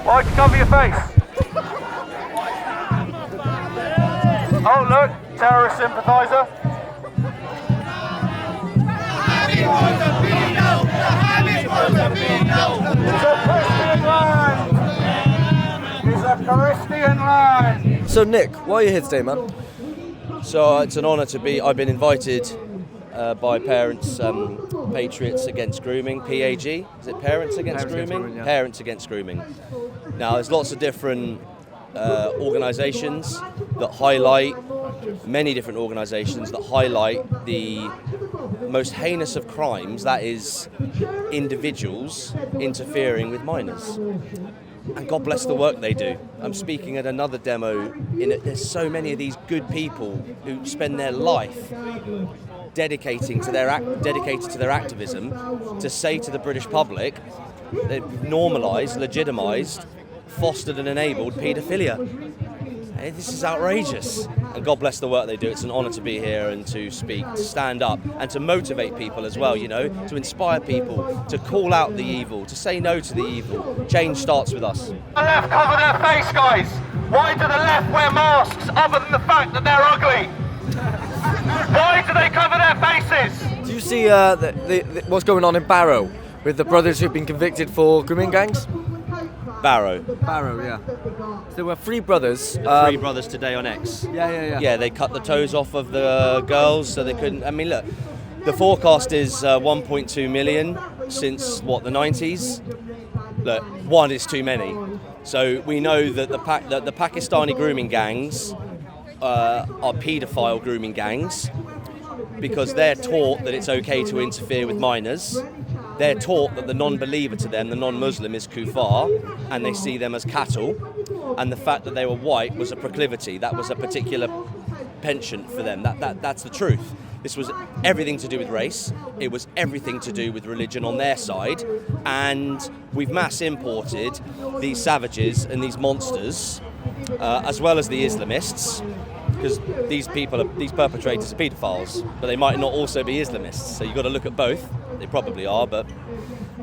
Why'd you cover your face? Oh look, terrorist sympathiser. It's a Christian land. So Nick, why are you here today, man? So it's an honour to be. I've been invited by Parents Patriots Against Grooming, PAG. Is it Parents Against Grooming? Yeah. Parents Against Grooming. Now there's lots of different organisations that highlight, many different organisations that highlight the most heinous of crimes, that is individuals interfering with minors. And God bless the work they do. I'm speaking at another demo. There's so many of these good people who spend their life dedicated to their activism to say to the British public they've normalised, legitimised, fostered and enabled paedophilia. This is outrageous. And God bless the work they do. It's an honour to be here and to speak, to stand up and to motivate people as well, you know, to inspire people, to call out the evil, to say no to the evil. Change starts with us. The left cover their face, guys. Why do the left wear masks other than the fact that they're ugly? Why do they cover their faces? Do you see what's going on in Barrow with the brothers who've been convicted for grooming gangs? Barrow, yeah. So there were three brothers. Three brothers today on X. Yeah. Yeah, they cut the toes off of the girls so they couldn't. I mean, look, the forecast is 1.2 million since the 90s. Look, one is too many. So we know that the Pakistani grooming gangs are paedophile grooming gangs because they're taught that it's okay to interfere with minors. They're taught that the non-believer to them, the non-Muslim, is kuffar, and they see them as cattle. And the fact that they were white was a proclivity. That was a particular penchant for them. That's the truth. This was everything to do with race. It was everything to do with religion on their side. And we've mass imported these savages and these monsters, as well as the Islamists, because these perpetrators are paedophiles, but they might not also be Islamists. So you've got to look at both. They probably are,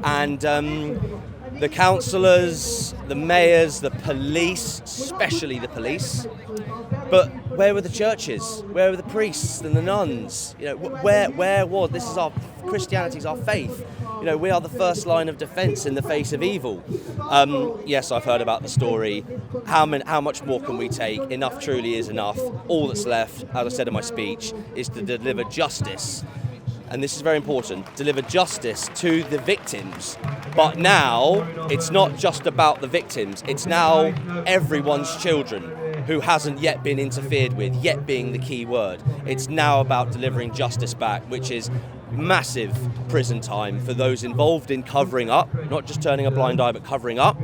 and the councillors, the mayors, the police, especially the police. But where were the churches? Where were the priests and the nuns? You know, where was this? Is our Christianity's our faith. You know, we are the first line of defence in the face of evil. Yes, I've heard about the story. How much more can we take? Enough truly is enough. All that's left, as I said in my speech, is to deliver justice. And this is very important, deliver justice to the victims. But now, it's not just about the victims, it's now everyone's children who hasn't yet been interfered with, yet being the key word. It's now about delivering justice back, which is massive prison time for those involved in covering up, not just turning a blind eye, but covering up,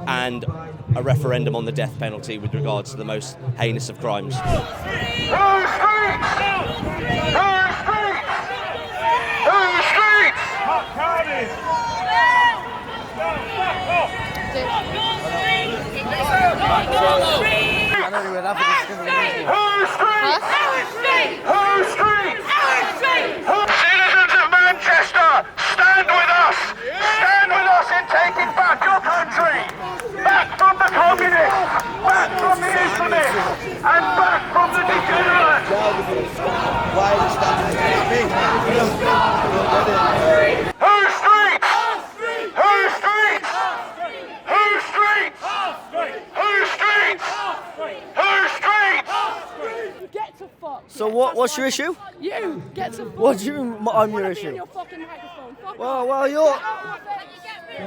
and a referendum on the death penalty with regards to the most heinous of crimes. Citizens of Manchester, stand with us! Stand with us in taking back your country! Back from the communists! Back from the Islamists! And back from the degenerates! Whose streets? Whose streets? Whose streets? Whose streets? Whose streets? Get to fuck. So what's your issue? You get to fuck. What do you mean I'm your issue? Your fucking microphone. Fuck Well, you're.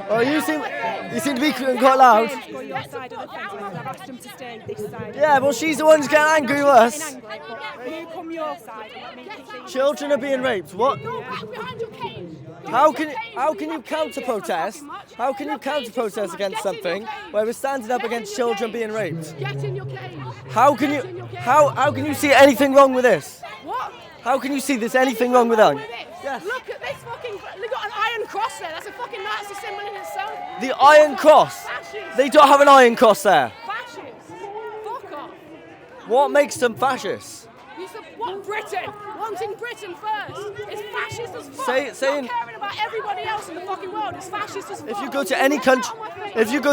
Oh, you seem to be quite loud. Go your side of the fence. I've asked them to stay this side. Yeah, well, she's the one who's getting angry with us. You come your side. Children are being raped. What? Go back behind your cage. How can you counter protest? How can you counter protest against something where we're standing up against children being raped? Get in your cage. How can you see anything wrong with this? What? How can you see there's anything wrong with that? Yes. Look at this fucking. They've got an iron cross there. That's a fucking Nazi symbol in itself. The iron cross? Fascists. They don't have an iron cross there. Fascists. Fuck off. What makes them fascists? what? Britain. Wanting Britain first. It's fascist as fuck. Saying not caring about everybody else in the fucking world. It's fascist as fuck. if you go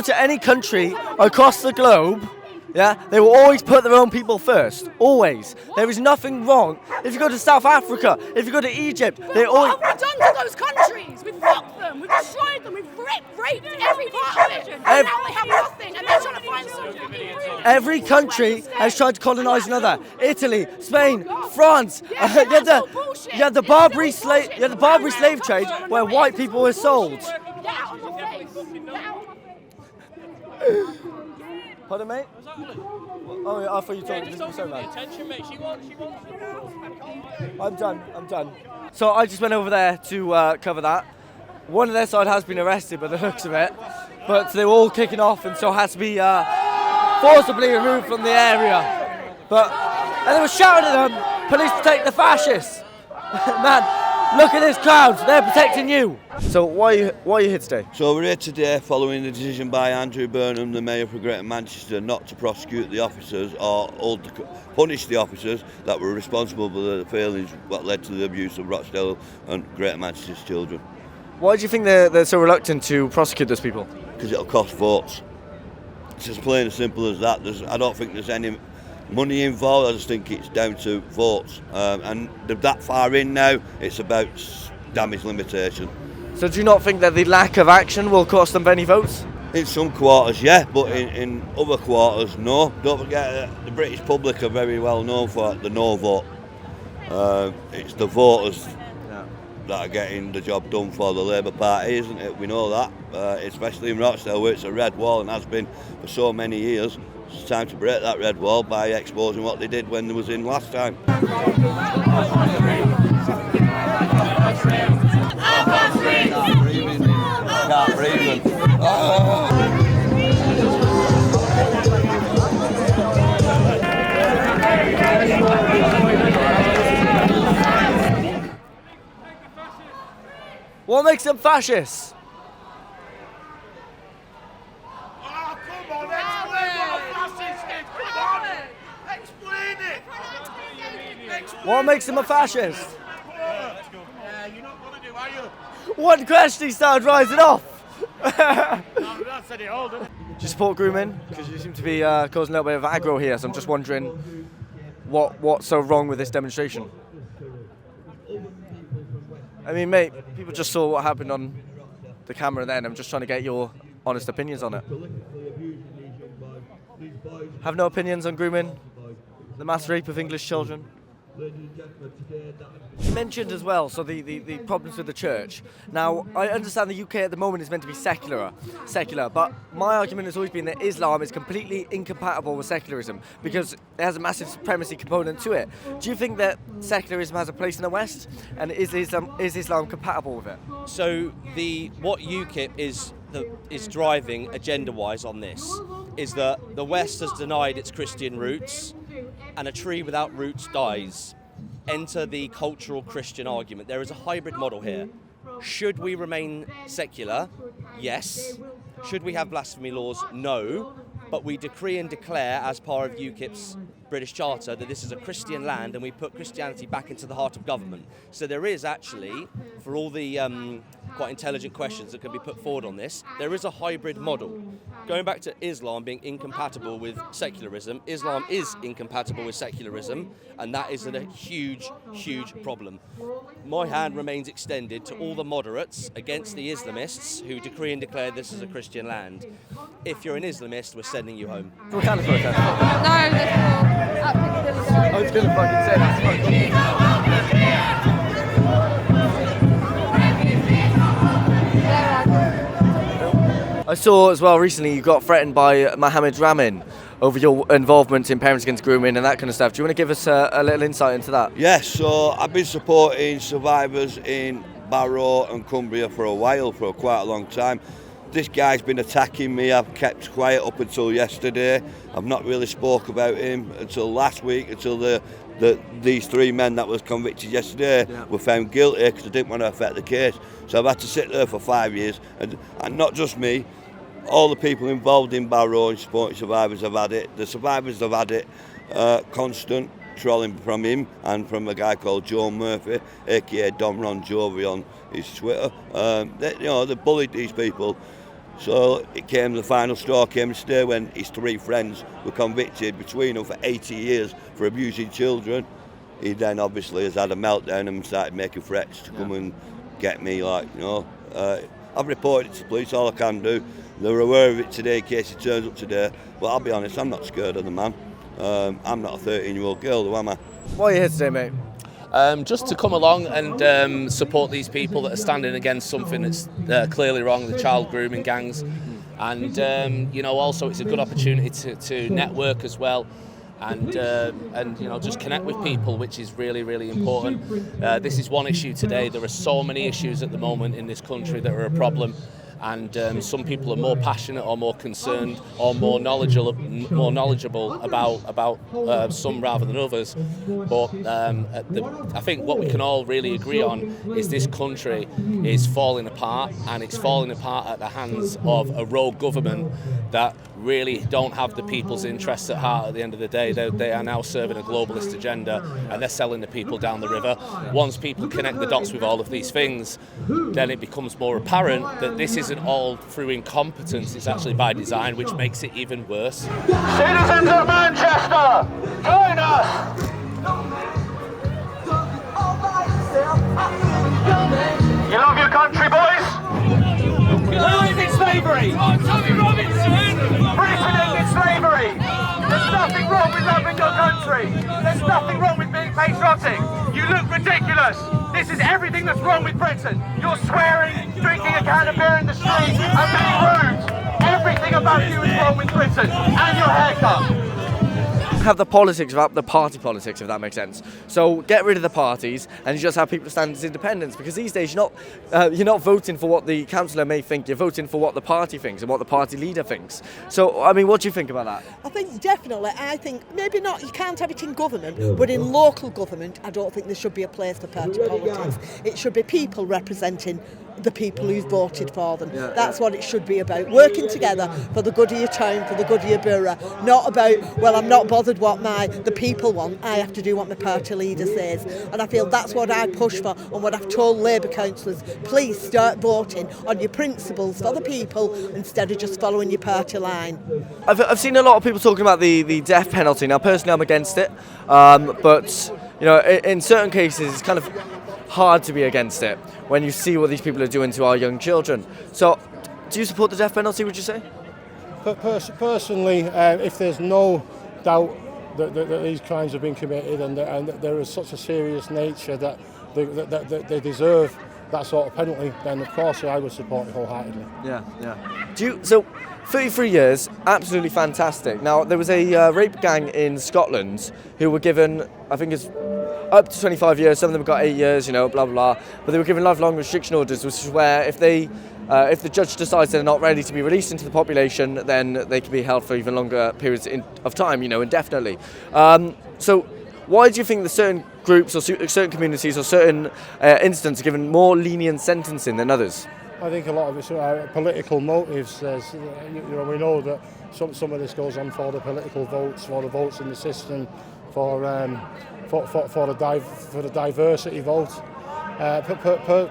to any country across the globe, yeah, they will always put their own people first. Always. There is nothing wrong. If you go to South Africa, if you go to Egypt, they always. What have we done to those countries? We've fucked them. We've destroyed them. We've raped every part of it. And now they have nothing. And they're trying to find something. Every country has tried to colonise another. Italy, Spain, France. You had the Barbary slave trade where white people were sold. Get out of my face. Get out of my face. Pardon, mate? Oh, yeah, I thought you were talking to me. Sorry, man. I'm done. So I just went over there to cover that. One of their side has been arrested by the looks of it, but they were all kicking off and so has to be forcibly removed from the area. And they were shouting at them, police protect the fascists. Man, look at this crowd, they're protecting you. So why are you here today? So we're here today following the decision by Andrew Burnham, the Mayor for Greater Manchester, not to prosecute the officers or punish the officers that were responsible for the failings that led to the abuse of Rochdale and Greater Manchester's children. Why do you think they're so reluctant to prosecute those people? Because it'll cost votes. It's as plain and simple as that. I don't think there's any money involved. I just think it's down to votes. And they're that far in now, it's about damage limitation. So do you not think that the lack of action will cost them any votes? In some quarters, yeah, but in other quarters, no. Don't forget that the British public are very well known for the no vote. It's the voters that are getting the job done for the Labour Party, isn't it? We know that, especially in Rochdale where it's a red wall and has been for so many years. It's time to break that red wall by exposing what they did when they was in last time. Can't breathe. What makes them fascists? Oh, come on, explain what a fascist is. Come on, explain it. What makes them a fascist? You're not going to do, are you? One question, he started rising off. No, that said it all, didn't it? Do you support grooming? Because you seem to be causing a little bit of aggro here, so I'm just wondering what's so wrong with this demonstration? I mean, mate, people just saw what happened on the camera then. I'm just trying to get your honest opinions on it. Have no opinions on grooming? The mass rape of English children? You mentioned as well, so the problems with the church. Now, I understand the UK at the moment is meant to be secular, but my argument has always been that Islam is completely incompatible with secularism because it has a massive supremacy component to it. Do you think that secularism has a place in the West, and is Islam compatible with it? So what UKIP is driving agenda-wise on this is that the West has denied its Christian roots, and a tree without roots dies. Enter the cultural Christian argument. There is a hybrid model here. Should we remain secular? Yes. Should we have blasphemy laws? No. But we decree and declare, as part of UKIP's British Charter, that this is a Christian land and we put Christianity back into the heart of government. So there is actually, for all the quite intelligent questions that can be put forward on this, there is a hybrid model. Going back to Islam being incompatible with secularism, Islam is incompatible with secularism, and that is a huge, huge problem. My hand remains extended to all the moderates against the Islamists who decree and declare this is a Christian land. If you're an Islamist, we're sending you home. What kind of protest? No, there's more. Up Piccadilly. I was going to fucking say that. I saw as well recently you got threatened by Mohammed Ramin over your involvement in Parents Against Grooming and that kind of stuff. Do you want to give us a little insight into that? Yes, so I've been supporting survivors in Barrow and Cumbria for a while, for quite a long time. This guy's been attacking me. I've kept quiet up until yesterday. I've not really spoke about him until last week, until these three men that was convicted yesterday were found guilty because I didn't want to affect the case. So I've had to sit there for 5 years, and not just me, all the people involved in Barrow and supporting survivors have had it. The survivors have had it constant. trolling from him and from a guy called Joe Murphy, aka Don Ron Jovi on his Twitter. They bullied these people. So it came, the final straw came today when his 3 friends were convicted between them for 80 years for abusing children. He then obviously has had a meltdown and started making threats to come and get me, I've reported it to the police, all I can do. They were aware of it today in case it turns up today, but I'll be honest, I'm not scared of the man. I'm not a 13-year-old girl, though, am I? Why are you here today, mate? Just to come along and support these people that are standing against something that's clearly wrong, the child grooming gangs. And, also it's a good opportunity to network as well. And just connect with people, which is really, really important. This is one issue today. There are so many issues at the moment in this country that are a problem, and some people are more passionate or more concerned or more knowledgeable about some rather than others. But I think what we can all really agree on is this country is falling apart, and it's falling apart at the hands of a rogue government that really don't have the people's interests at heart at the end of the day. They are now serving a globalist agenda, and they're selling the people down the river. Once people connect the dots with all of these things, then it becomes more apparent that this isn't all through incompetence, it's actually by design, which makes it even worse. Citizens of Manchester, join us! You love your country, boys? Who ended slavery? Britain ended slavery. There's nothing wrong with loving your country. There's nothing wrong with being patriotic. You look ridiculous. This is everything that's wrong with Britain. You're swearing, drinking a can of beer in the street, and being rude. Everything about you is wrong with Britain, and your haircut. Have the politics without the party politics, if that makes sense. So get rid of the parties and you just have people stand as independents, because these days you're not voting for what the councillor may think, you're voting for what the party thinks and what the party leader thinks. So, I mean, what do you think about that? I think definitely, I think maybe not, you can't have it in government, but in local government I don't think there should be a place for party politics. It should be people representing the people who've voted for them. That's what it should be about, working together for the good of your town, for the good of your borough, not about, well, I'm not bothered what the people want, I have to do what my party leader says. And I feel that's what I push for, and what I've told Labour councillors, please start voting on your principles for the people instead of just following your party line. I've seen a lot of people talking about the death penalty. Now personally I'm against it, but in certain cases it's kind of hard to be against it when you see what these people are doing to our young children. So, do you support the death penalty, would you say? Personally, if there's no doubt that these crimes have been committed and there is such a serious nature that they deserve that sort of penalty, then of course I would support it wholeheartedly. Yeah. So, 33 years, absolutely fantastic. Now, there was a rape gang in Scotland who were given, I think it's up to 25 years, some of them got 8 years, blah, blah, blah. But they were given lifelong restriction orders, which is where if the judge decides they're not ready to be released into the population, then they can be held for even longer periods of time, indefinitely. So why do you think that certain groups or certain communities or certain incidents are given more lenient sentencing than others? I think a lot of it's political motives. We know that some of this goes on for the political votes, for the votes in the system, for the diversity vote.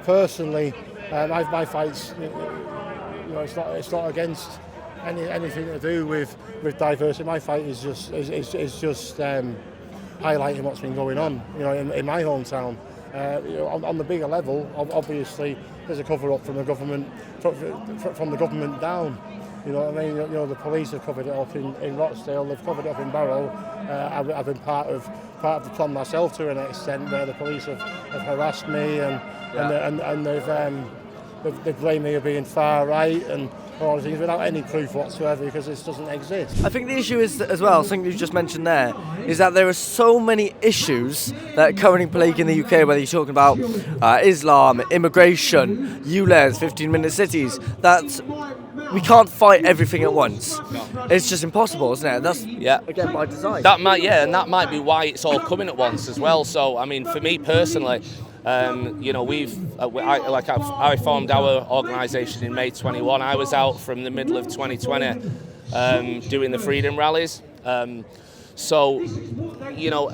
Personally, my fight's it's not against anything to do with diversity. My fight is just highlighting what's been going on, in my hometown. On the bigger level, obviously there's a cover-up from the government, from the government down. You know what I mean? The police have covered it up in Rochdale, they've covered it up in Barrow. I've been part of the plan myself to an extent, where the police have harassed me and they've blamed me of being far right and all these things without any proof whatsoever, because this doesn't exist. I think the issue is, as well, something you just mentioned there, is that there are so many issues that are currently plaguing the UK, whether you're talking about Islam, immigration, ULEZ, 15-minute cities, that we can't fight everything at once. It's just impossible, isn't it? That's, again, by design. That might be why it's all coming at once as well. So, I mean, for me personally, I formed our organisation in May 21. I was out from the middle of 2020 doing the freedom rallies. So you know,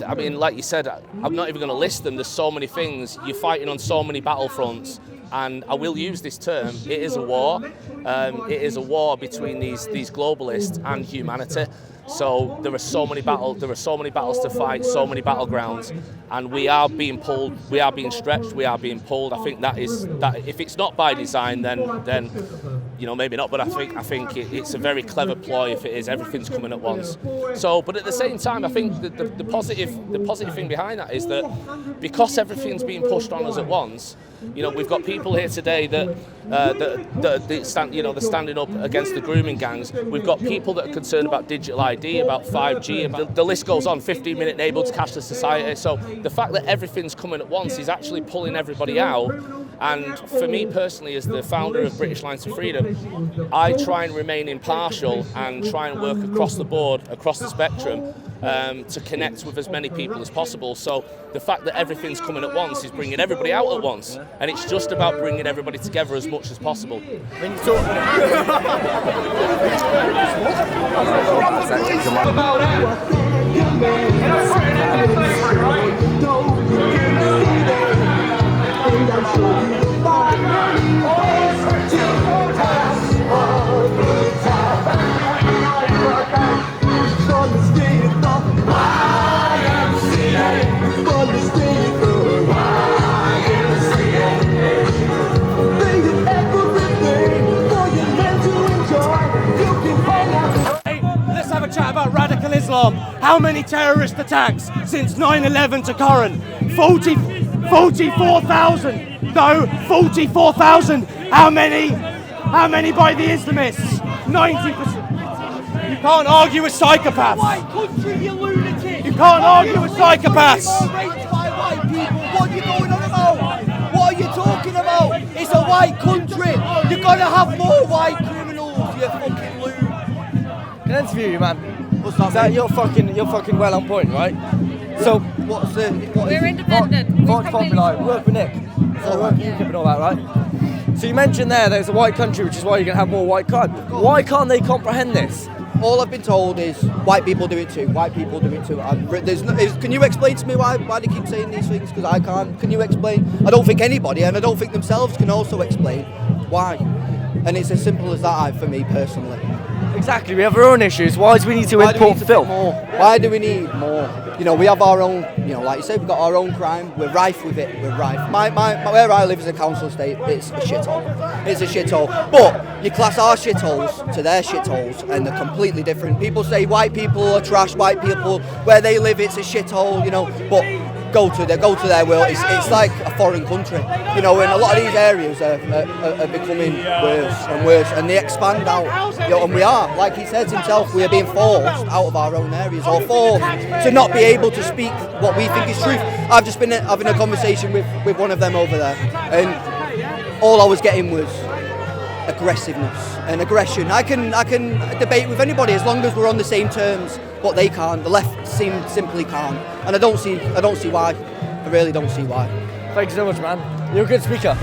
I mean, like you said, I'm not even going to list them. There's so many things. You're fighting on so many battlefronts. And I will use this term, it is a war. It is a war between these globalists and humanity. So there are so many battles to fight, so many battlegrounds, and we are being pulled, we are being stretched, we are being pulled. I think that if it's not by design, then you know, maybe not, but I think it's a very clever ploy if it is. Everything's coming at once. So, but at the same time, I think the positive thing behind that is that because everything's being pushed on us at once, you know, we've got people here today that they're standing up against the grooming gangs. We've got people that are concerned about digital ID, about 5G, about the list goes on. 15-minute enabled cashless society. So the fact that everything's coming at once is actually pulling everybody out. And for me personally, as the founder of British Lines to Freedom, I try and remain impartial and try and work across the board, across the spectrum, to connect with as many people as possible. So the fact that everything's coming at once is bringing everybody out at once, and it's just about bringing everybody together as much as possible. Let's have a chat about radical Islam. How many terrorist attacks since 9/11 to current? 44,000. No, 44,000. How many by the Islamists? 90%. You can't argue with psychopaths. White country, you lunatic. You can't argue with psychopaths. Raped by white people. What are you going on about? What are you talking about? It's a white country. You're gonna have more white criminals. You fucking loon. Can I interview you, man? What's that? You're fucking well on point, right? So We're independent. Vox Populi, work with Nick. So work with UKIP and all that, right? So you mentioned there's a white country, which is why you're going to have more white crime. Why can't they comprehend this? All I've been told is white people do it too. White people do it too. Can you explain to me why they keep saying these things? Because I can't. Can you explain? I don't think anybody, and I don't think themselves, can also explain why. And it's as simple as that for me personally. Exactly. We have our own issues. Why do we need to import film? Why do we need more? You know, we have our own. You know, like you said, we've got our own crime. We're rife with it. We're rife. Where I live is a council estate. It's a shithole. It's a shithole. But you class our shitholes to their shitholes, and they're completely different. People say white people are trash. White people, where they live, it's a shithole. You know, but go to their world. It's like a foreign country. You know, and a lot of these areas are becoming worse and worse, and they expand out. You know, and we are, like he says himself, we are being forced out of our own areas, or forced to not be able to speak what we think is truth. I've just been having a conversation with one of them over there, and all I was getting was aggressiveness and aggression. I can debate with anybody as long as we're on the same terms, but they can't. The left simply can't, and I don't see why. I really don't see why. Thank you so much, man. You're a good speaker.